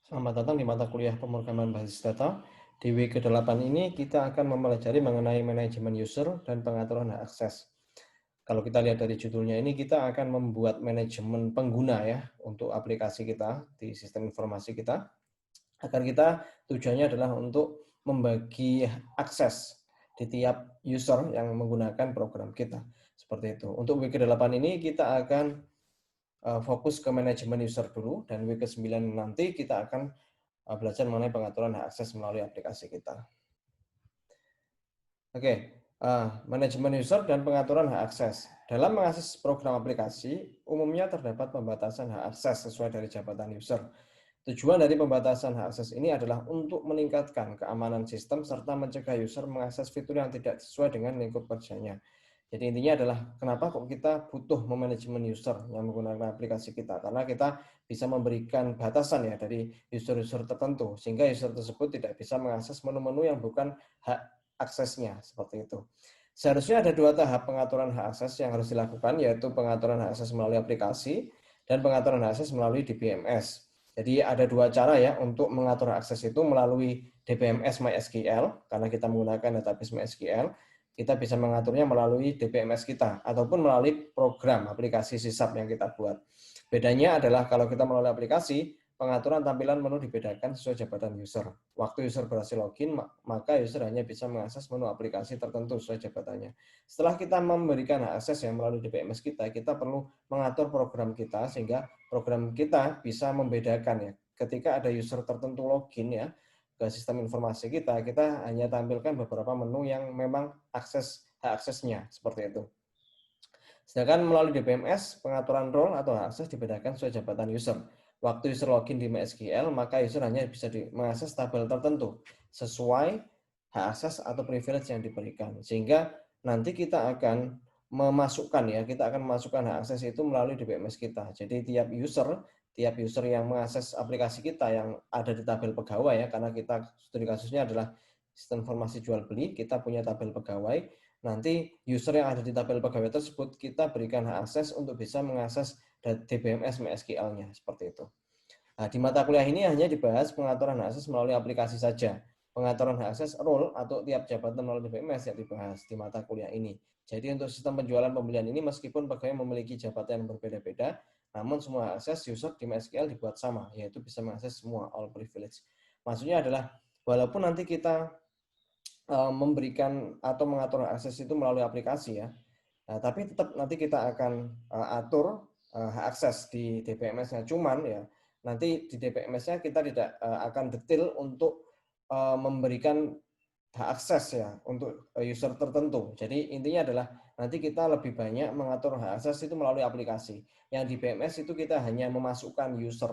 Selamat datang di mata kuliah pemrograman basis data. Di week ke-8 ini kita akan mempelajari mengenai manajemen user dan pengaturan hak akses. Kalau kita lihat dari judulnya ini, kita akan membuat manajemen pengguna ya untuk aplikasi kita di sistem informasi kita. Agar kita tujuannya adalah untuk membagi akses di tiap user yang menggunakan program kita. Seperti itu. Untuk week ke-8 ini kita akan fokus ke manajemen user dulu, dan week ke-9 nanti kita akan belajar mengenai pengaturan hak akses melalui aplikasi kita. Oke, manajemen user dan pengaturan hak akses. Dalam mengakses program aplikasi, umumnya terdapat pembatasan hak akses sesuai dari jabatan user. Tujuan dari pembatasan hak akses ini adalah untuk meningkatkan keamanan sistem serta mencegah user mengakses fitur yang tidak sesuai dengan lingkup kerjanya. Jadi intinya adalah kenapa kok kita butuh memanajemen user yang menggunakan aplikasi kita, karena kita bisa memberikan batasan ya dari user-user tertentu sehingga user tersebut tidak bisa mengakses menu-menu yang bukan hak aksesnya, seperti itu. Seharusnya ada dua tahap pengaturan hak akses yang harus dilakukan, yaitu pengaturan hak akses melalui aplikasi dan pengaturan hak akses melalui DBMS. Jadi ada dua cara ya untuk mengatur akses itu, melalui DBMS MySQL karena kita menggunakan database MySQL. Kita bisa mengaturnya melalui DBMS kita ataupun melalui program aplikasi sisap yang kita buat. Bedanya adalah kalau kita melalui aplikasi, pengaturan tampilan menu dibedakan sesuai jabatan user. Waktu user berhasil login, maka user hanya bisa mengakses menu aplikasi tertentu sesuai jabatannya. Setelah kita memberikan akses yang melalui DBMS kita perlu mengatur program kita sehingga program kita bisa membedakan ya. Ketika ada user tertentu login ya ke sistem informasi kita hanya tampilkan beberapa menu yang memang hak aksesnya, seperti itu. Sedangkan melalui DBMS, pengaturan role atau hak akses dibedakan sesuai jabatan user. Waktu user login di MySQL, maka user hanya bisa mengakses tabel tertentu sesuai hak akses atau privilege yang diberikan. Sehingga nanti kita akan memasukkan hak akses itu melalui DBMS kita. Jadi tiap user yang mengakses aplikasi kita yang ada di tabel pegawai ya, karena kita studi kasusnya adalah sistem informasi jual beli, kita punya tabel pegawai. Nanti user yang ada di tabel pegawai tersebut kita berikan hak akses untuk bisa mengakses DBMS MySQL-nya, seperti itu. Nah, di mata kuliah ini hanya dibahas pengaturan hak akses melalui aplikasi saja. Pengaturan hak akses role atau tiap jabatan melalui DBMS yang dibahas di mata kuliah ini. Jadi untuk sistem penjualan pembelian ini meskipun pegawai memiliki jabatan yang berbeda-beda, namun semua akses user di MySQL dibuat sama, yaitu bisa mengakses semua all privilege. Maksudnya adalah walaupun nanti kita memberikan atau mengatur akses itu melalui aplikasi ya, nah, tapi tetap nanti kita akan atur hak akses di DBMS-nya. Cuman ya nanti di DBMS-nya kita tidak akan detail untuk memberikan hak akses ya untuk user tertentu. Jadi intinya adalah nanti kita lebih banyak mengatur hak akses itu melalui aplikasi. Yang di BMS itu kita hanya memasukkan user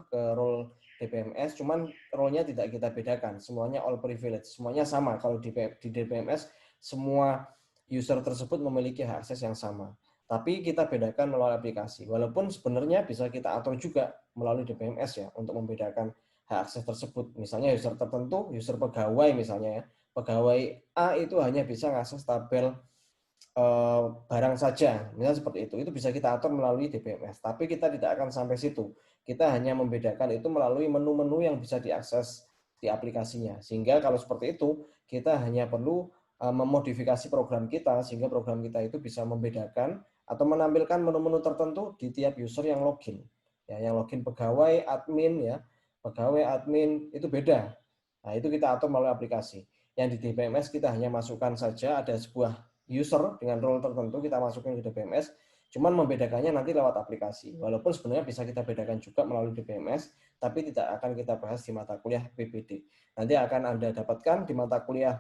ke role DBMS, cuman role-nya tidak kita bedakan, semuanya all privilege, semuanya sama. Kalau di DBMS semua user tersebut memiliki hak akses yang sama. Tapi kita bedakan melalui aplikasi. Walaupun sebenarnya bisa kita atur juga melalui DBMS ya untuk membedakan hak akses tersebut. Misalnya user tertentu, user pegawai misalnya ya. Pegawai A itu hanya bisa mengakses tabel barang saja, misalnya seperti itu. Itu bisa kita atur melalui DBMS. Tapi kita tidak akan sampai situ. Kita hanya membedakan itu melalui menu-menu yang bisa diakses di aplikasinya. Sehingga kalau seperti itu, kita hanya perlu memodifikasi program kita sehingga program kita itu bisa membedakan atau menampilkan menu-menu tertentu di tiap user yang login. Ya, yang login pegawai, admin ya. Pegawai, admin itu beda. Nah, itu kita atur melalui aplikasi. Yang di DBMS kita hanya masukkan saja ada sebuah user dengan role tertentu kita masukin ke DBMS, cuman membedakannya nanti lewat aplikasi. Walaupun sebenarnya bisa kita bedakan juga melalui DBMS, tapi tidak akan kita bahas di mata kuliah PPD. Nanti akan Anda dapatkan di mata kuliah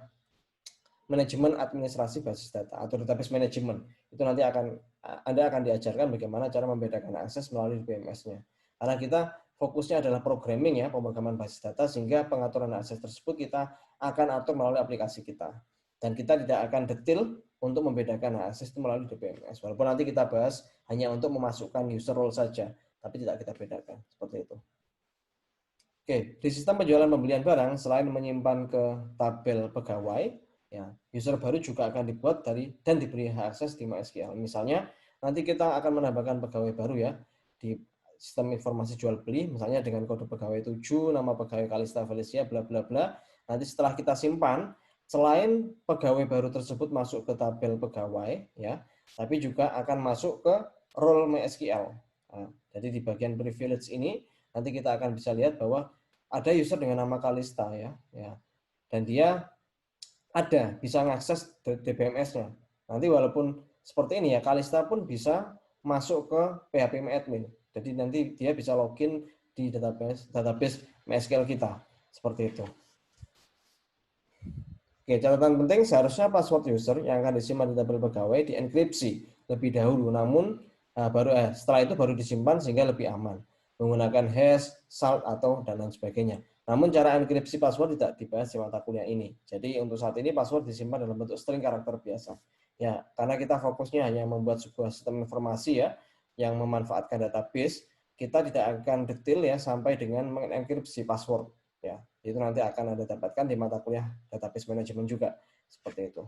manajemen administrasi basis data atau database management. Itu nanti Anda akan diajarkan bagaimana cara membedakan akses melalui DBMS-nya. Karena kita fokusnya adalah programming ya, pemrograman basis data, sehingga pengaturan akses tersebut kita akan atur melalui aplikasi kita. Dan kita tidak akan detail untuk membedakan akses itu melalui DBMS. Walaupun nanti kita bahas hanya untuk memasukkan user role saja, tapi tidak kita bedakan. Seperti itu. Oke, di sistem penjualan pembelian barang, selain menyimpan ke tabel pegawai, ya, user baru juga akan dibuat dan diberi hak akses di MySQL. Misalnya, nanti kita akan menambahkan pegawai baru ya di sistem informasi jual beli, misalnya dengan kode pegawai 7, nama pegawai Kalista Felicia, bla bla bla. Nanti setelah kita simpan, selain pegawai baru tersebut masuk ke tabel pegawai, ya, tapi juga akan masuk ke role MySQL. Nah, jadi di bagian privilege ini nanti kita akan bisa lihat bahwa ada user dengan nama Kalista, ya, dan dia ada bisa mengakses DBMS-nya. Nanti walaupun seperti ini ya, Kalista pun bisa masuk ke PHP admin. Jadi nanti dia bisa login di database MySQL kita. Seperti itu. Oke, catatan penting seharusnya password user yang akan disimpan di tabel pegawai dienkripsi lebih dahulu, namun setelah itu baru disimpan sehingga lebih aman menggunakan hash, salt atau dan lain sebagainya. Namun cara enkripsi password tidak dibahas di mata kuliah ini. Jadi untuk saat ini password disimpan dalam bentuk string karakter biasa. Ya, karena kita fokusnya hanya membuat sebuah sistem informasi ya yang memanfaatkan database, kita tidak akan detail ya sampai dengan mengenkripsi password ya. Itu nanti akan Anda dapatkan di mata kuliah database management juga seperti itu.